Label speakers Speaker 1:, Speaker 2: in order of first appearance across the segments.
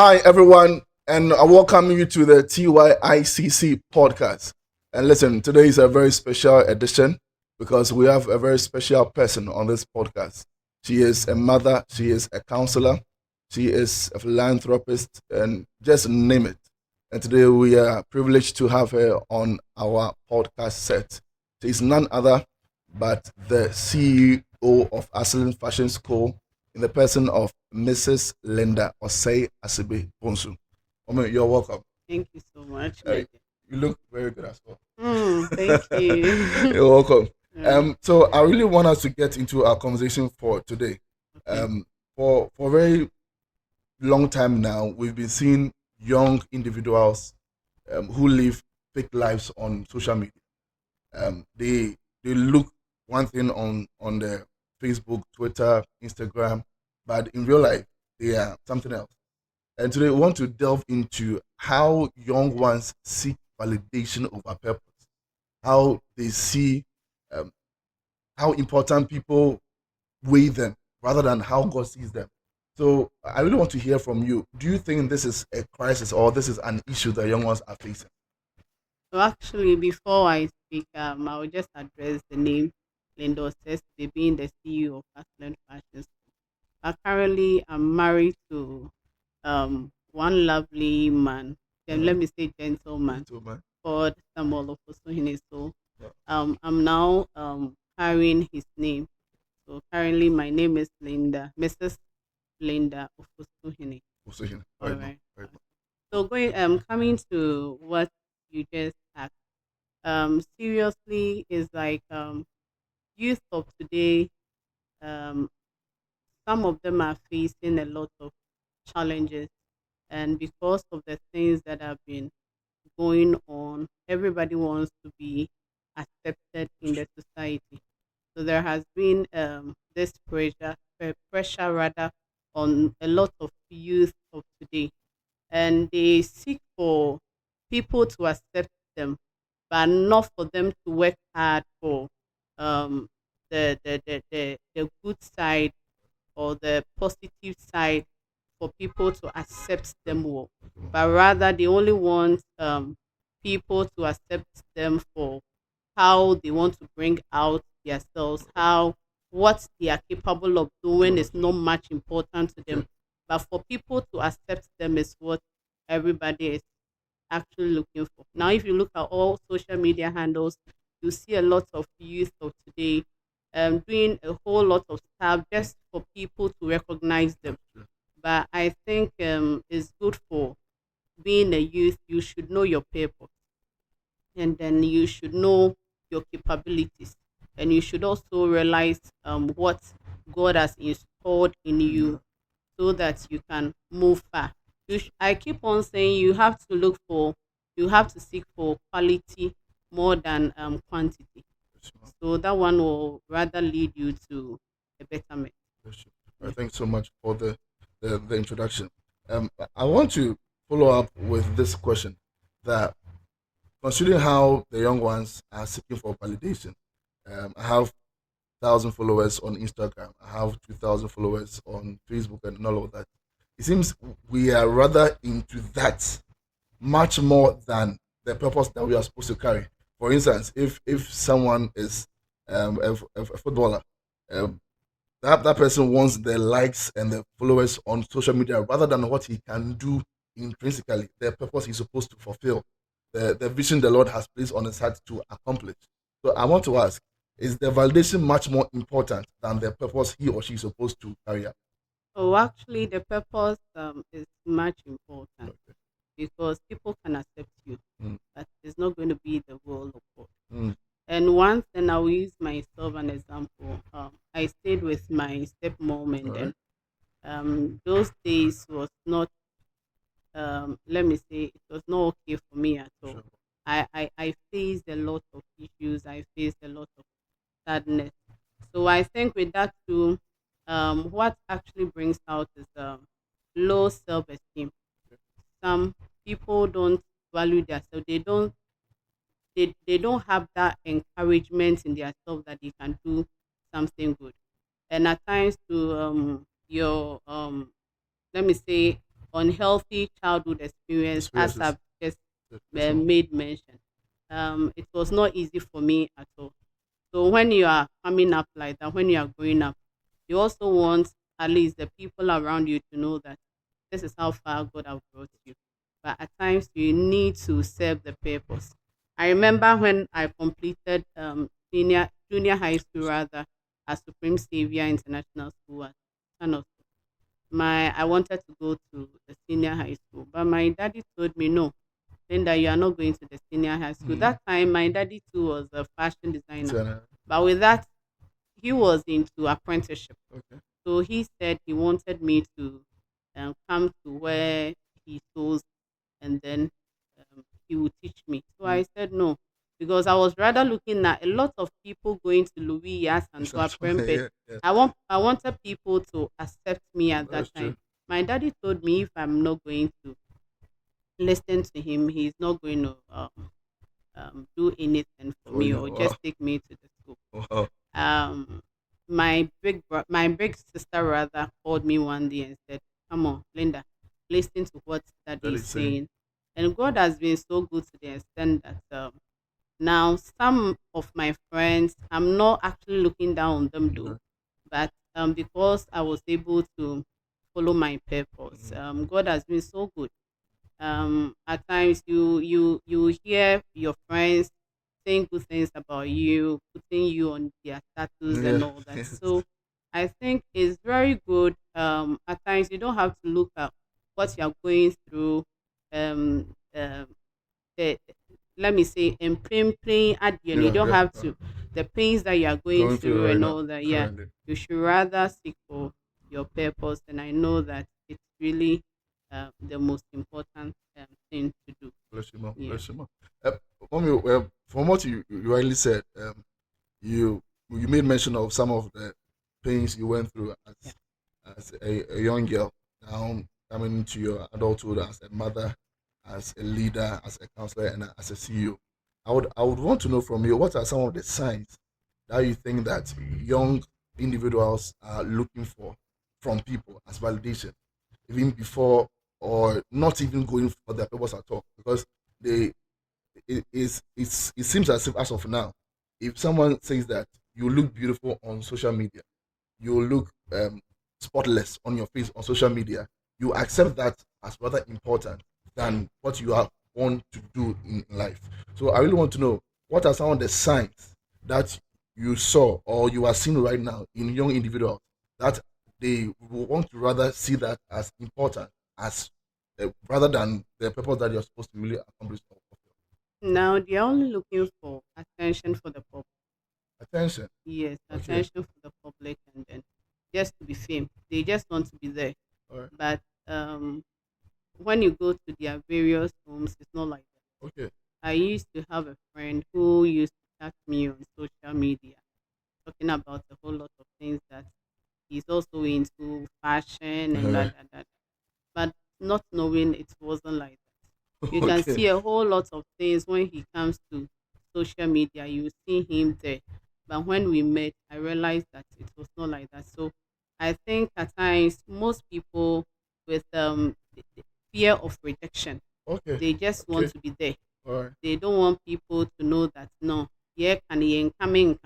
Speaker 1: Hi, everyone, and I welcome you to the TYICC podcast. And listen, today is a very special edition because we have a very special person on this podcast. She is a mother, she is a counselor, she is a philanthropist, and just name it. And today we are privileged to have her on our podcast set. She is none other but the CEO of Asante Fashion School in the person of Mrs. Linda Osei Asibe Bonsu. Omo, you're welcome.
Speaker 2: Thank you so much,
Speaker 1: Uh,
Speaker 2: Gyekye.
Speaker 1: you look very good as well.
Speaker 2: Thank you.
Speaker 1: You're welcome.
Speaker 2: Yeah,
Speaker 1: So I really want us to get into our conversation for today.
Speaker 2: okay.
Speaker 1: For a very long time now, we've been seeing young individuals who live fake lives on social media. They look one thing on the Facebook, Twitter, Instagram, but in real life they are something else. And today we want to delve into how young ones seek validation over purpose, how they see um, how important people weigh them rather than how God sees them. So I really want to hear from you. Do you think this is a crisis or this is an issue that young ones are facing?
Speaker 2: So actually, before I speak, I will just address the name Linda says they being the CEO of Aslant Fashion. Currently, I'm married to one lovely man. Then
Speaker 1: Uh-huh.
Speaker 2: let me say gentleman
Speaker 1: Gentleman.
Speaker 2: called Samuel Ofosuhene. So
Speaker 1: Yeah.
Speaker 2: I'm now carrying his name. So currently, my name is Linda, Mrs. Linda Ofosuhene.
Speaker 1: Also here.
Speaker 2: All
Speaker 1: Right now.
Speaker 2: right.
Speaker 1: Right now.
Speaker 2: So going coming to what you just asked, seriously is like youth of today, um some of them are facing a lot of challenges, and because of the things that have been going on, everybody wants to be accepted in the society. So there has been this pressure rather on a lot of youth of today, and they seek for people to accept them, but not for them to work hard for um, the good side or the positive side for people to accept them well. But rather, they only want people to accept them for how they want to bring out themselves, how what they are capable of doing is not much important to them. But for people to accept them is what everybody is actually looking for. Now, if you look at all social media handles, you see a lot of youth of today doing a whole lot of stuff just for people to recognize them. But I think it's good for being a youth. You should know your purpose, and then you should know your capabilities, and you should also realize what God has installed in you so that you can move far. I keep on saying you have to seek for quality more than quantity.
Speaker 1: Yes, ma'am.
Speaker 2: So that one will rather lead you to a betterment.
Speaker 1: Yes, thanks so much for the introduction. I want to follow up with this question that considering how the young ones are seeking for validation, I have 1,000 followers on Instagram. I have 2,000 followers on Facebook and all of that. It seems we are rather into that much more than the purpose that we are supposed to carry. For instance, if someone is a footballer, um, that person wants the likes and the followers on social media rather than what he can do intrinsically, the purpose he's supposed to fulfill, the vision the Lord has placed on his heart to accomplish. So I want to ask, is the validation much more important than the purpose he or she is supposed to carry out?
Speaker 2: Oh, actually, the purpose is much important
Speaker 1: Okay.
Speaker 2: because people can accept you,
Speaker 1: Mm,
Speaker 2: but it's not going to be the will of God.
Speaker 1: mm,
Speaker 2: And once, and I will use myself an example. I stayed with my stepmom,
Speaker 1: all
Speaker 2: and
Speaker 1: right.
Speaker 2: then those days was not, let me say, it was not okay for me at all.
Speaker 1: Sure.
Speaker 2: I faced a lot of issues. I faced a lot of sadness. So I think with that too, what actually brings out is low self-esteem. Some people don't value themselves. They don't have that encouragement in themselves that they can do something good. And at times to your let me say unhealthy childhood experience, as
Speaker 1: Experiences.
Speaker 2: I've just
Speaker 1: Yes, ma'am.
Speaker 2: made mention. It was not easy for me at all. So when you are coming up like that, when you are growing up, you also want at least the people around you to know that this is how far God has brought you. But at times you need to serve the purpose. I remember when I completed junior high school rather at Supreme Savior International School at Kano. I wanted to go to the senior high school, but my daddy told me no, Linda, you are not going to the senior high school.
Speaker 1: Mm.
Speaker 2: That time my daddy too was a fashion designer.
Speaker 1: So,
Speaker 2: But with that, he was into apprenticeship.
Speaker 1: okay.
Speaker 2: So he said he wanted me to come to where he shows, and then he would teach me. So
Speaker 1: Mm.
Speaker 2: I said no, because I was rather looking at a lot of people going to Louis Yas and
Speaker 1: It's
Speaker 2: to
Speaker 1: not
Speaker 2: Aprempe.
Speaker 1: yeah, yes.
Speaker 2: I wanted people to accept me at
Speaker 1: That's
Speaker 2: that
Speaker 1: true.
Speaker 2: time. My daddy told me if I'm not going to listen to him, he's not going to do anything for
Speaker 1: For
Speaker 2: me
Speaker 1: you.
Speaker 2: or
Speaker 1: Wow.
Speaker 2: just take me to the school.
Speaker 1: Wow.
Speaker 2: Um, my big sister rather called me one day and said, "Come on, Linda, listen to what
Speaker 1: That
Speaker 2: Daddy is
Speaker 1: is saying.
Speaker 2: saying." And God has been so good to the extent that now some of my friends, I'm not actually looking down on them though,
Speaker 1: Okay.
Speaker 2: but because I was able to follow my purpose,
Speaker 1: Mhm.
Speaker 2: God has been so good. At times you hear your friends saying good things about you, putting you on their status
Speaker 1: Yeah.
Speaker 2: and all that.
Speaker 1: Yes.
Speaker 2: So I think it's very good. At times you don't have to look at what you're going through. The, let me say, and playing at the end, you
Speaker 1: Yeah.
Speaker 2: don't
Speaker 1: Yeah.
Speaker 2: have to the pains that you are going
Speaker 1: Going through
Speaker 2: through
Speaker 1: right
Speaker 2: and
Speaker 1: now.
Speaker 2: all that. Yeah,
Speaker 1: Currently.
Speaker 2: you should rather seek for your purpose, and I know that it's really the most important thing to do.
Speaker 1: Bless you, mom.
Speaker 2: Yeah.
Speaker 1: Bless you, mom. Uh, Mommy, from what you rightly said, you you made mention of some of the pains you went through
Speaker 2: Yeah.
Speaker 1: as a young girl. Now coming into your adulthood as a mother, as a leader, as a counselor, and as a CEO. I would want to know from you what are some of the signs that you think that young individuals are looking for from people as validation, even before or not even going for their purpose at all, because they it seems as if as of now, if someone says that you look beautiful on social media, you look spotless on your face on social media, you accept that as rather important than what you are want to do in life. So I really want to know what are some of the signs that you saw or you are seeing right now in young individuals that they will want to rather see that as important as rather than the purpose that you're supposed to really accomplish.
Speaker 2: Now they're only looking for attention for the public.
Speaker 1: Attention.
Speaker 2: Yes,
Speaker 1: Okay.
Speaker 2: attention for the public, and then just to be famed. They just want to be there.
Speaker 1: All right.
Speaker 2: But when you go to their various homes, it's not like that.
Speaker 1: Okay.
Speaker 2: I used to have a friend who used to chat me on social media, talking about a whole lot of things that he's also into fashion
Speaker 1: All
Speaker 2: and
Speaker 1: right.
Speaker 2: that. But not knowing it wasn't like that. You can
Speaker 1: Okay.
Speaker 2: see a whole lot of things when he comes to social media. You see him there. But when we met, I realized that it was not like that. So I think at times most people with the fear of rejection,
Speaker 1: Okay.
Speaker 2: they just want
Speaker 1: Okay.
Speaker 2: to be there.
Speaker 1: All right.
Speaker 2: They don't want people to know that no, yeah, can you coming?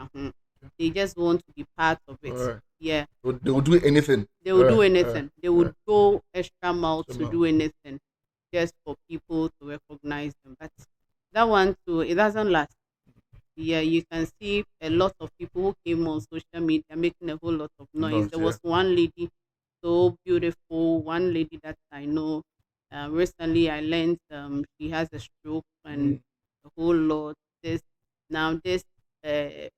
Speaker 2: They just want to be part of
Speaker 1: All
Speaker 2: it.
Speaker 1: right.
Speaker 2: Yeah,
Speaker 1: So they will do anything.
Speaker 2: they
Speaker 1: All
Speaker 2: will do
Speaker 1: right. All right.
Speaker 2: anything. They
Speaker 1: All
Speaker 2: would
Speaker 1: right.
Speaker 2: go extra mile to
Speaker 1: Somehow.
Speaker 2: do anything just for people to recognize them. But that one too, it doesn't last. Yeah, you can see a lot of people who came on social media making a whole lot of noise.
Speaker 1: No.
Speaker 2: There
Speaker 1: Yeah.
Speaker 2: was one lady, so beautiful, one lady that I know. Recently, I learned she has a stroke and
Speaker 1: Mm.
Speaker 2: a whole lot. This now this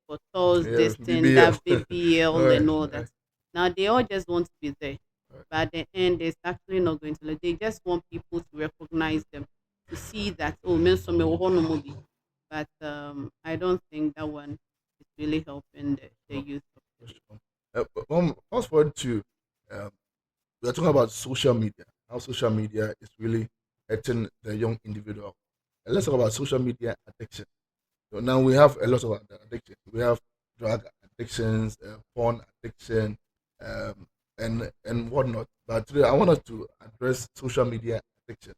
Speaker 2: photos,
Speaker 1: Yeah.
Speaker 2: this thing,
Speaker 1: BBL.
Speaker 2: that BBL,
Speaker 1: All right.
Speaker 2: and all
Speaker 1: All
Speaker 2: that.
Speaker 1: right.
Speaker 2: Now they all just want to be there,
Speaker 1: All right.
Speaker 2: but at the end, it's actually not going to. Like, they just want people to recognize them, to see that oh, men so me wo hɔ nom bi. But I don't think that one is really helping the
Speaker 1: No.
Speaker 2: youth.
Speaker 1: That's true. But, fast forward to um, we are talking about social media. How social media is really hurting the young individual. And let's talk about social media addiction. So now we have a lot of addiction. We have drug addictions, porn addiction, um, and whatnot. But today I wanted to address social media addiction.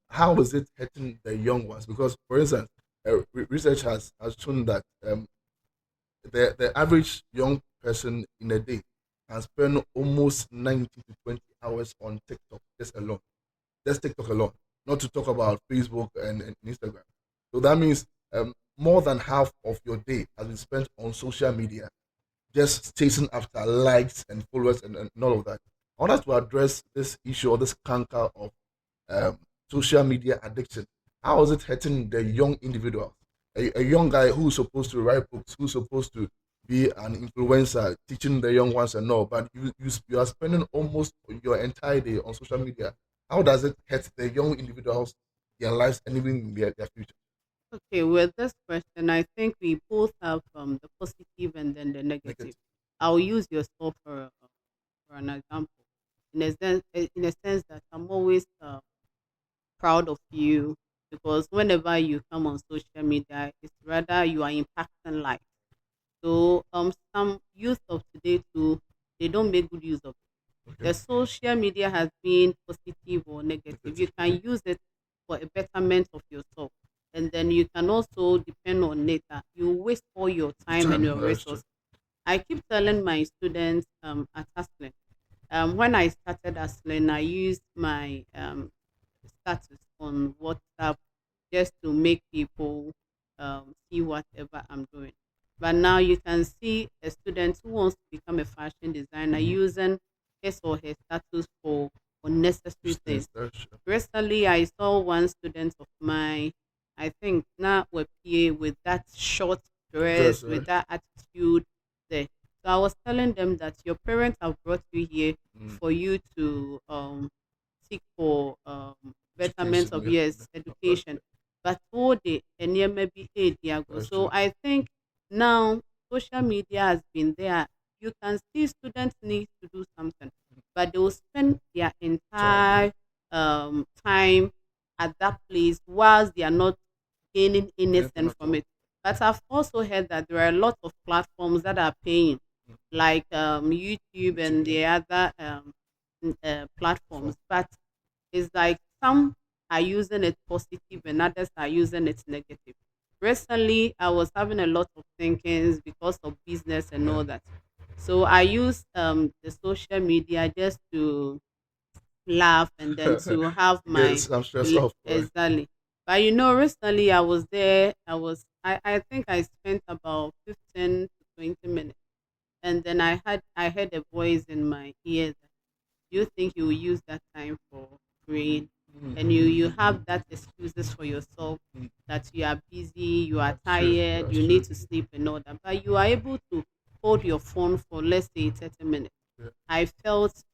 Speaker 1: How is it hurting the young ones? Because, for instance, research has shown that the average young person in a day can spend almost 90 to 20 hours on TikTok just alone. Just TikTok alone, not to talk about Facebook and Instagram. So that means more than half of your day has been spent on social media, just chasing after likes and followers and all of that. I want us to address this issue or this canker of um, social media addiction. How is it hurting the young individual? A young guy who's supposed to write books, who's supposed to be an influencer, teaching the young ones and all, but you are spending almost your entire day on social media. How does it hurt the young individuals, their lives, and even their future?
Speaker 2: Okay, with this question, I think we both have the positive and then the negative.
Speaker 1: Negative.
Speaker 2: I'll use yourself for an example. In a sense that I'm always proud of you because whenever you come on social media, it's rather you are impacting life. So some youth of today too, they don't make good use of it.
Speaker 1: Okay.
Speaker 2: The social media has been positive or negative. You
Speaker 1: Negative.
Speaker 2: can use it for a betterment of yourself. And then you can also depend on it. You waste all your
Speaker 1: The
Speaker 2: time and
Speaker 1: time,
Speaker 2: your
Speaker 1: that's true.
Speaker 2: resources. I keep telling my students at Aslen, when I started Aslen, I used my status on WhatsApp just to make people see whatever I'm doing. But now you can see a student who wants to become a fashion designer
Speaker 1: Mm-hmm.
Speaker 2: using his or her status for unnecessary
Speaker 1: These things,
Speaker 2: things.
Speaker 1: that's true.
Speaker 2: Recently, I saw one student of mine, I think now we're PA with that short
Speaker 1: Dress,
Speaker 2: dress, with
Speaker 1: right?
Speaker 2: that attitude there. So I was telling them that your parents have brought you here
Speaker 1: Mm.
Speaker 2: for you to seek for betterment
Speaker 1: Education,
Speaker 2: of
Speaker 1: yeah.
Speaker 2: yes
Speaker 1: That's
Speaker 2: education. But for the and yeah, maybe eight ago.
Speaker 1: that's
Speaker 2: So
Speaker 1: true.
Speaker 2: I think now social media has been there. You can see students need to do something, but they will spend their
Speaker 1: Time, yeah.
Speaker 2: entire time at that place whilst they are not gaining
Speaker 1: Anything
Speaker 2: anything
Speaker 1: at
Speaker 2: from
Speaker 1: all.
Speaker 2: it. But I've also heard that there are a lot of platforms that are paying,
Speaker 1: Mm.
Speaker 2: like YouTube
Speaker 1: YouTube,
Speaker 2: and
Speaker 1: yeah.
Speaker 2: the other
Speaker 1: So,
Speaker 2: platforms. But it's like some are using it positive and others are using it negative. Recently, I was having a lot of thinkings because of business and
Speaker 1: yeah.
Speaker 2: all that. So I use the social media just to laugh and then to have
Speaker 1: Get
Speaker 2: my
Speaker 1: some stress off, right?
Speaker 2: exactly. But recently I was there. I think I spent about 15 to 20 minutes, and then I heard a voice in my ear that you think you will use that time for praying,
Speaker 1: Mm.
Speaker 2: and you have that excuses for yourself
Speaker 1: Mm.
Speaker 2: that you are busy, you are
Speaker 1: That's true.
Speaker 2: tired,
Speaker 1: That's
Speaker 2: you need
Speaker 1: true.
Speaker 2: to sleep and all that, but you are able to hold your phone for let's say 30 minutes.
Speaker 1: Yeah,
Speaker 2: I felt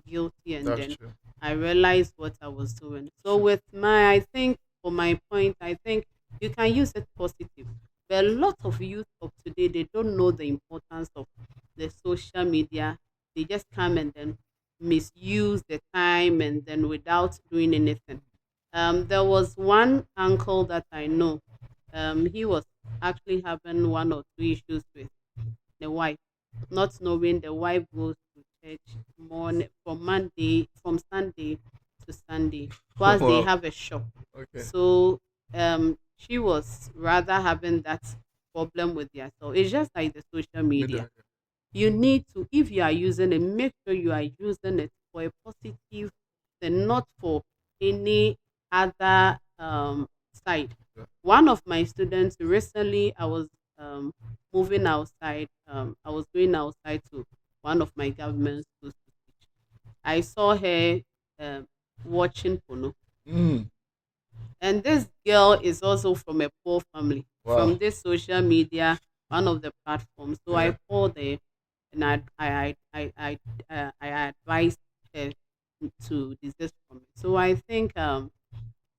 Speaker 2: guilty, and
Speaker 1: that's
Speaker 2: then
Speaker 1: true.
Speaker 2: I realized what I was doing. So
Speaker 1: True.
Speaker 2: with my, I think for my point, I think you can use it positive. But a lot of youth of today, they don't know the importance of the social media. They just come and then misuse the time and then without doing anything. There was one uncle that I know. He was actually having one or two issues with the wife, not knowing the wife goes to church morning from Sunday to Sunday, whilst they
Speaker 1: Wow.
Speaker 2: have a shop.
Speaker 1: Okay.
Speaker 2: So she was rather having that problem with herself. It's just like the social media.
Speaker 1: Media.
Speaker 2: You need to, if you are using it, make sure you are using it for a positive thing, not for any other side.
Speaker 1: Yeah.
Speaker 2: One of my students recently, I was moving outside. I was going outside to one of my government schools to teach. I saw her um, watching porno,
Speaker 1: Mm.
Speaker 2: and this girl is also from a poor family.
Speaker 1: Wow.
Speaker 2: From this social media, one of the platforms. So
Speaker 1: Yeah.
Speaker 2: I called her and I advised her to desist from it. So I think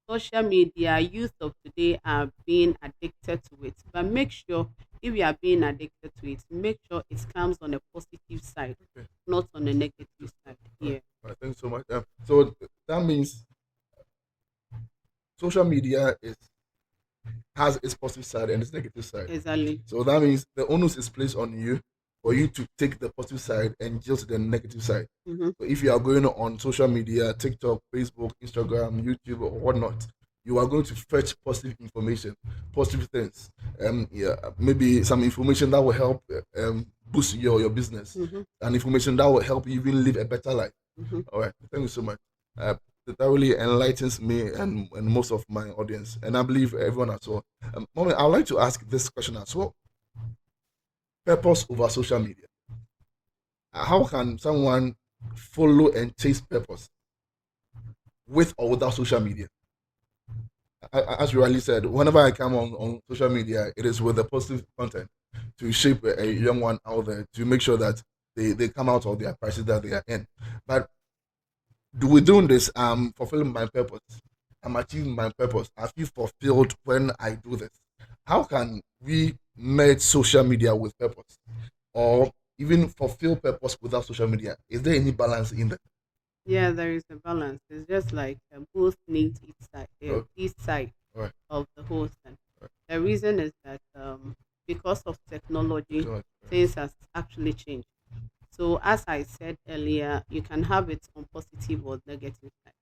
Speaker 2: social media, youth of today are being addicted to it. But make sure if you are being addicted to it, make sure it comes on a positive side,
Speaker 1: Okay.
Speaker 2: not on a negative
Speaker 1: All
Speaker 2: side.
Speaker 1: right.
Speaker 2: Yeah,
Speaker 1: All right. Thanks so much. So that means social media is has its positive side and its negative side.
Speaker 2: exactly.
Speaker 1: So that means the onus is placed on you for you to take the positive side and just the negative side.
Speaker 2: Mm-hmm.
Speaker 1: So if you are going on social media, TikTok, Facebook, Instagram, YouTube, or whatnot, you are going to fetch positive information, positive things. Yeah, maybe some information that will help boost your business,
Speaker 2: Mm-hmm.
Speaker 1: and information that will help you even live a better life.
Speaker 2: Mm-hmm.
Speaker 1: All right, thank you so much. Uh, that really enlightens me and most of my audience, and I believe everyone as well. Mommy, I'd like to ask this question as well. Purpose over social media. How can someone follow and chase purpose with or without social media? As you rightly said, whenever I come on social media, it is with a positive content to shape a young one out there to make sure that they come out of their crisis that they are in. But do we doing this? I'm fulfilling my purpose. I'm achieving my purpose. I feel fulfilled when I do this. How can we merge social media with purpose, or even fulfill purpose without social media? Is there any balance in that?
Speaker 2: Yeah, there is a balance. It's just like both need
Speaker 1: Oh,
Speaker 2: each side
Speaker 1: all right,
Speaker 2: of the whole thing.
Speaker 1: all right.
Speaker 2: The reason is that because of technology,
Speaker 1: So much.
Speaker 2: things has actually changed. So as I said earlier, you can have it on positive or negative side.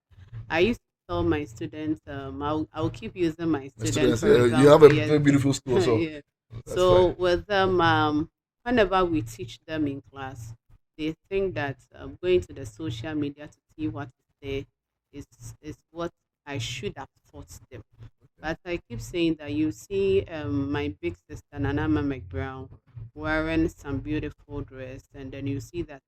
Speaker 2: I used to tell my students, I'll keep using my
Speaker 1: My
Speaker 2: students
Speaker 1: students,
Speaker 2: for
Speaker 1: you have a
Speaker 2: example. Yes,
Speaker 1: very beautiful school, so
Speaker 2: yeah.
Speaker 1: that's fine.
Speaker 2: So with them, whenever we teach them in class, they think that going to the social media to see what is there is is what I should have taught them. But I keep saying that you see my big sister Nana Mama Brown wearing some beautiful dress, and then you see that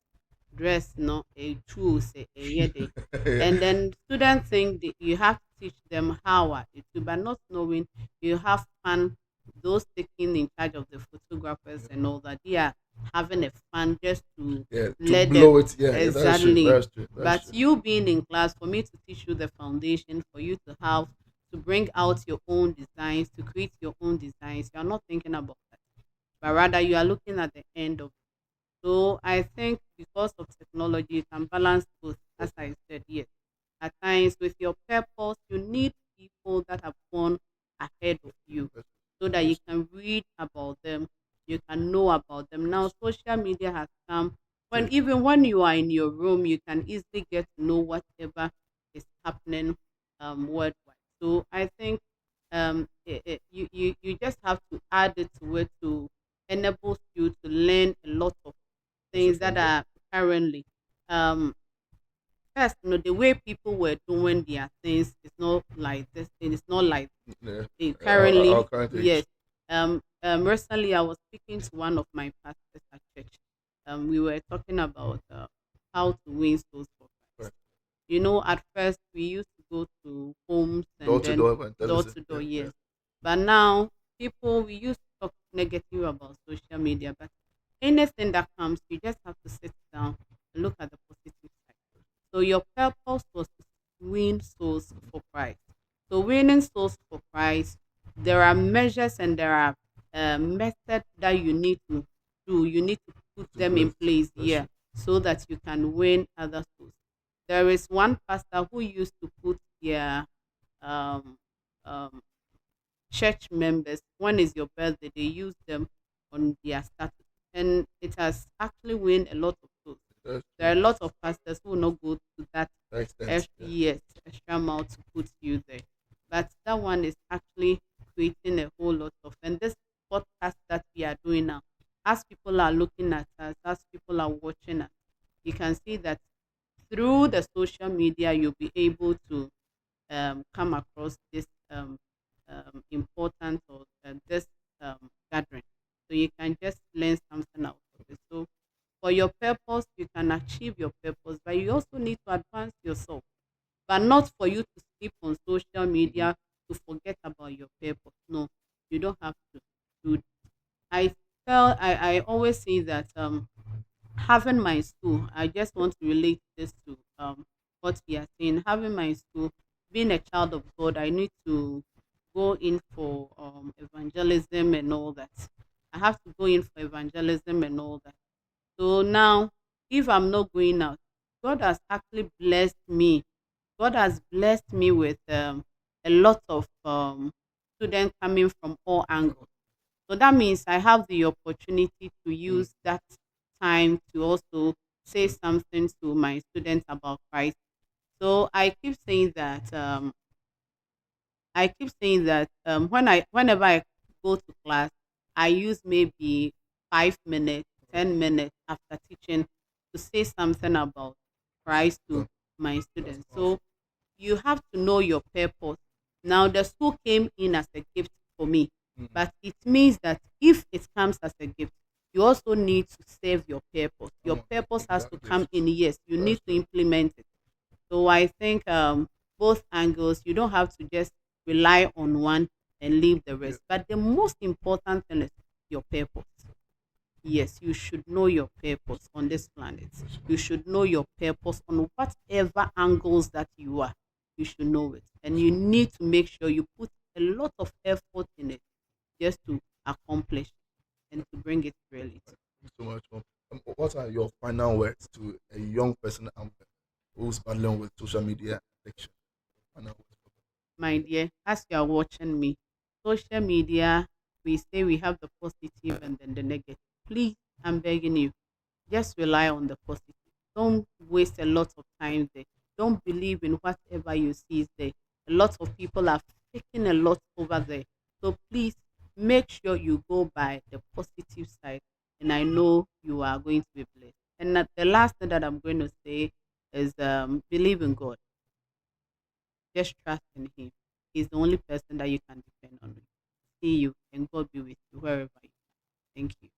Speaker 2: dress not a tool say a yede. And then students think that you have to teach them how it to, but not knowing you have fun. Those taking in charge of the photographers and all that, they are having a fun just to
Speaker 1: Yeah, to
Speaker 2: let them
Speaker 1: blow it. Yeah, yeah, that's true.
Speaker 2: exactly.
Speaker 1: That's true. That's
Speaker 2: But
Speaker 1: true.
Speaker 2: you being in class, for me to teach you the foundation, for you to have to bring out your own designs, to create your own designs, you are not thinking about that, but rather you are looking at the end of. So I think because of technology, you can balance both. As I said, yes. At times, with your purpose, you need people that have gone ahead of you
Speaker 1: That's,
Speaker 2: so that you
Speaker 1: that's
Speaker 2: can read about them, you can know about them. Now, social media has come when
Speaker 1: true.
Speaker 2: even when you are in your room, you can easily get to know whatever is happening worldwide. So I think you just have to add it to it to enables you to learn a lot of
Speaker 1: Also
Speaker 2: things that
Speaker 1: from there.
Speaker 2: are currently um first, the way people were doing their things is not like this. It is not like
Speaker 1: Yeah, our
Speaker 2: currently.
Speaker 1: current
Speaker 2: Yes.
Speaker 1: age.
Speaker 2: Recently I was speaking to one of my pastors at church. We were talking about how to win souls for Christ.
Speaker 1: Right.
Speaker 2: At first we used to go to homes
Speaker 1: Door
Speaker 2: and
Speaker 1: to
Speaker 2: then
Speaker 1: door
Speaker 2: door
Speaker 1: evangelism.
Speaker 2: to
Speaker 1: Yeah,
Speaker 2: door,
Speaker 1: yeah.
Speaker 2: yes. But now people we used to talk negative about social media, but anything that comes, you just have to sit down and look at the positive side. So your purpose was to win souls for Christ. So winning souls for Christ, there are measures and there are methods that you need to do. You need to put
Speaker 1: To
Speaker 2: them
Speaker 1: do
Speaker 2: in
Speaker 1: it.
Speaker 2: place
Speaker 1: That's
Speaker 2: here
Speaker 1: true.
Speaker 2: so that you can win other souls. There is one pastor who used to put their um, um, church members, when is your birthday, they use them on their status. And it has actually win a lot of souls.
Speaker 1: That's
Speaker 2: There are
Speaker 1: true.
Speaker 2: a lot of pastors who will not go to that
Speaker 1: That extent.
Speaker 2: extra
Speaker 1: Yeah.
Speaker 2: yes, extra mile to put you there. But that one is actually creating a whole lot of, and this podcast that we are doing now, as people are looking at us, as people are watching us, you can see that through the social media you'll be able to come across this important or this gathering. So you can just learn something out of it. So for your purpose, you can achieve your purpose, but you also need to advance yourself. But not for you to sleep on social
Speaker 1: Mm-hmm.
Speaker 2: media to forget about your purpose. No, you don't have to do. I I always say that having my school, I just want to relate this to what we are saying. Having my school, being a child of God, I need to go in for evangelism and all that. I have to go in for evangelism and all that. So now, if I'm not going out, God has actually blessed me. God has blessed me with a lot of students coming from all angles. So that means I have the opportunity to
Speaker 1: Mm.
Speaker 2: use that time to also say something to my students about Christ. So I keep saying that whenever I go to class, I use maybe 5 minutes, 10 minutes after teaching to say something about Christ to
Speaker 1: Good.
Speaker 2: my
Speaker 1: That's
Speaker 2: students.
Speaker 1: awesome.
Speaker 2: So you have to know your purpose. Now the school came in as a gift for me,
Speaker 1: Mm.
Speaker 2: but it means that if it comes as a gift, you also need to serve your purpose.
Speaker 1: Come
Speaker 2: Your
Speaker 1: on.
Speaker 2: purpose has
Speaker 1: That
Speaker 2: to come
Speaker 1: gift.
Speaker 2: in. Yes, you
Speaker 1: That's
Speaker 2: need to
Speaker 1: true.
Speaker 2: implement it. So I think both angles, you don't have to just rely on one and leave the
Speaker 1: Yeah.
Speaker 2: rest. But the most important thing is your purpose. Yes, you should know your purpose on this planet. You should know your purpose on whatever angles that you are. You should know it. And you need to make sure you put a lot of effort in it just to accomplish and to bring it to reality.
Speaker 1: Thank you so much. What are your final words to a young person out there who's battling with social media addiction? Final words.
Speaker 2: My dear, as you are watching me, social media, we say we have the positive and then the negative. Please, I'm begging you, just rely on the positive. Don't waste a lot of time there. Don't believe in whatever you see is there. A lot of people are faking a lot over there. So please make sure you go by the positive side. And I know you are going to be blessed. And the last thing that I'm going to say is believe in God. Just trust in Him. He's the only person that you can depend on. See you and God be with you wherever you are. Thank you.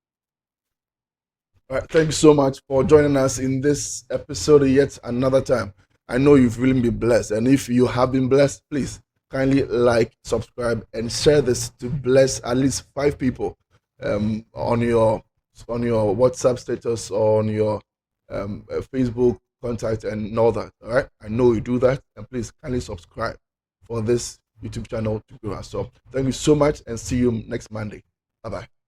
Speaker 1: All right, thank you so much for joining us in this episode yet another time. I know you've really been blessed, and if you have been blessed, please kindly like, subscribe, and share this to bless at least 5 people on your WhatsApp status or on your Facebook contact and all that. All right, I know you do that, and please kindly subscribe for this YouTube channel to grow. So thank you so much, and see you next Monday. Bye bye.